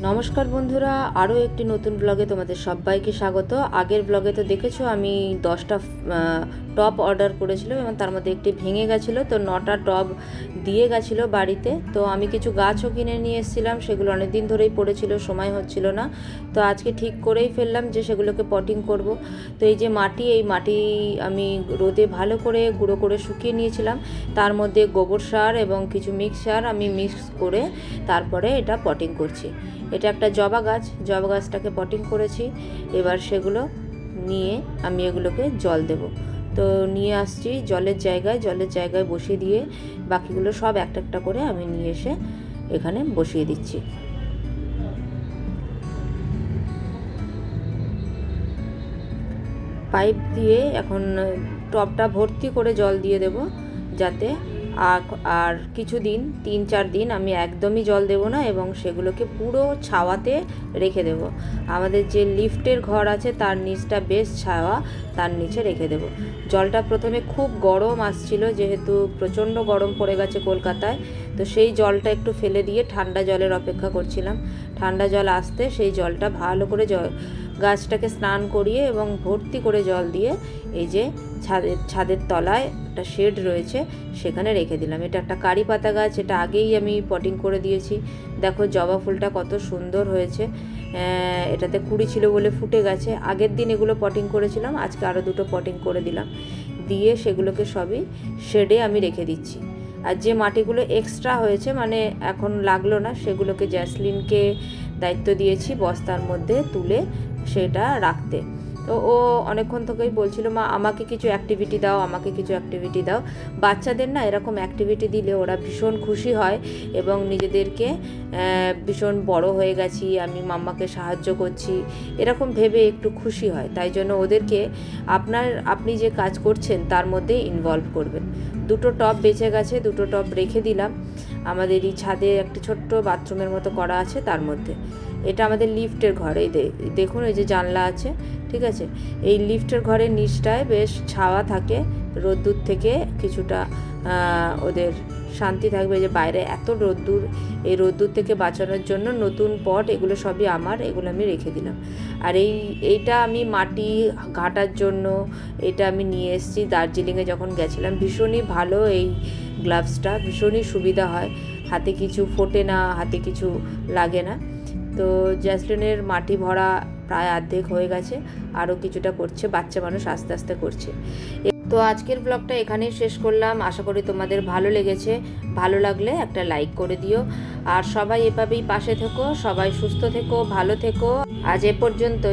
নমস্কার বন্ধুরা, আরও একটি নতুন ব্লগে তোমাদের সবাইকে স্বাগত। আগের ব্লগে তো দেখেছো আমি 10টা টব অর্ডার করেছিলাম এবং তার মধ্যে একটি ভেঙে গেছিলো, তো 9টা টব দিয়ে গেছিলো বাড়িতে। তো আমি কিছু গাছও কিনে নিয়ে এসেছিলাম, সেগুলো অনেক দিন ধরেই পড়েছিল, সময় হচ্ছিল না। তো আজকে ঠিক করেই ফেললাম যে সেগুলোকে পটিং করব। তো এই যে এই মাটি আমি রোদে ভালো করে গুঁড়ো করে শুকিয়ে নিয়েছিলাম, তার মধ্যে গোবর সার এবং কিছু মিক্স সার আমি মিক্স করে তারপরে এটা পটিং করছি। এটা একটা জবা গাছটাকে পটিং করেছি। এবার সেগুলো নিয়ে আমি এগুলোকে জল দেব। তো নিয়ে আসছি জলের জায়গায় বসিয়ে দিয়ে বাকিগুলো সব একটা একটা করে আমি নিয়ে এসে এখানে বসিয়ে দিচ্ছি। পাইপ দিয়ে এখন টবটা ভর্তি করে জল দিয়ে দেব, যাতে আর কিছুদিন 3-4 দিন আমি একদমই জল দেব না এবং সেগুলোকে পুরো ছাওয়াতে রেখে দেব। আমাদের যে লিফটের ঘর আছে তার নিচটা বেশ ছাওয়া, তার নিচে রেখে দেব। জলটা প্রথমে খুব গরম আসছিল, যেহেতু প্রচণ্ড গরম পড়ে গেছে কলকাতায়, তো সেই জলটা একটু ফেলে দিয়ে ঠান্ডা জলের অপেক্ষা করছিলাম। ঠান্ডা জল আসতে সেই জলটা ভালো করে গাছটাকে স্নান করিয়ে এবং ভর্তি করে জল দিয়ে এই যে ছাদের তলায় একটা শেড রয়েছে সেখানে রেখে দিলাম। এটা একটা কারি পাতা গাছ, এটা আগেই আমি পটিং করে দিয়েছি। দেখো জবা ফুলটা কত সুন্দর হয়েছে, এটাতে কুড়ি ছিল বলে ফুটে গেছে। আগের দিন এগুলো পটিং করেছিলাম, আজকে আরও 2টো পটিং করে দিলাম, দিয়ে সেগুলোকে সবই শেডে আমি রেখে দিচ্ছি। আর যে মাটিগুলো এক্সট্রা হয়েছে মানে এখন লাগলো না, সেগুলোকে জ্যাসলিনকে দায়িত্ব দিয়েছি বস্তার মধ্যে তুলে সেটা রাখতে। তো ও অনেকক্ষণ থেকেই বলছিল, মা আমাকে কিছু অ্যাক্টিভিটি দাও। বাচ্চাদের না এরকম অ্যাক্টিভিটি দিলে ওরা ভীষণ খুশি হয় এবং নিজেদেরকে ভীষণ বড় হয়ে গেছি, আমি মাম্মাকে সাহায্য করছি এরকম ভেবে একটু খুশি হয়। তাই জন্য ওদেরকে আপনি যে কাজ করছেন তার মধ্যে ইনভলভ করবেন। 2টো টব বেঁচে গেছে, 2টো টব রেখে দিলাম। আমাদের এই ছাদে একটা ছোট্ট বাথরুমের মতো করা আছে, তার মধ্যে। এটা আমাদের লিফটের ঘর, এই দেখুন এই যে জানলা আছে, ঠিক আছে। এই লিফটের ঘরের নিচটায় বেশ ছাওয়া থাকে, রোদ্দুর থেকে কিছুটা ওদের শান্তি থাকবে। যে বাইরে এত রোদ্দুর, এই রোদ্দুর থেকে বাঁচানোর জন্য নতুন পট, এগুলো সবই আমার, এগুলো আমি রেখে দিলাম। আর এইটা আমি মাটি ঘাটার জন্য এটা আমি নিয়ে এসেছি দার্জিলিংয়ে যখন গেছিলাম। ভীষণই ভালো এই গ্লাভসটা, ভীষণই সুবিধা হয়, হাতে কিছু ফোটে না, হাতে কিছু লাগে না। তো জ্যাসলিনের মাটি ভরা প্রায় অর্ধেক হয়ে গেছে, আরও কিছুটা করছে, বাচ্চা মানুষ আস্তে আস্তে করছে। তো আজকের ব্লগটা এখানেই শেষ করলাম, আশা করি তোমাদের ভালো লেগেছে। ভালো লাগলে একটা লাইক করে দিও, আর সবাই এভাবেই পাশে থেকো, সবাই সুস্থ থেকো, ভালো থেকো। আজ এ পর্যন্ত।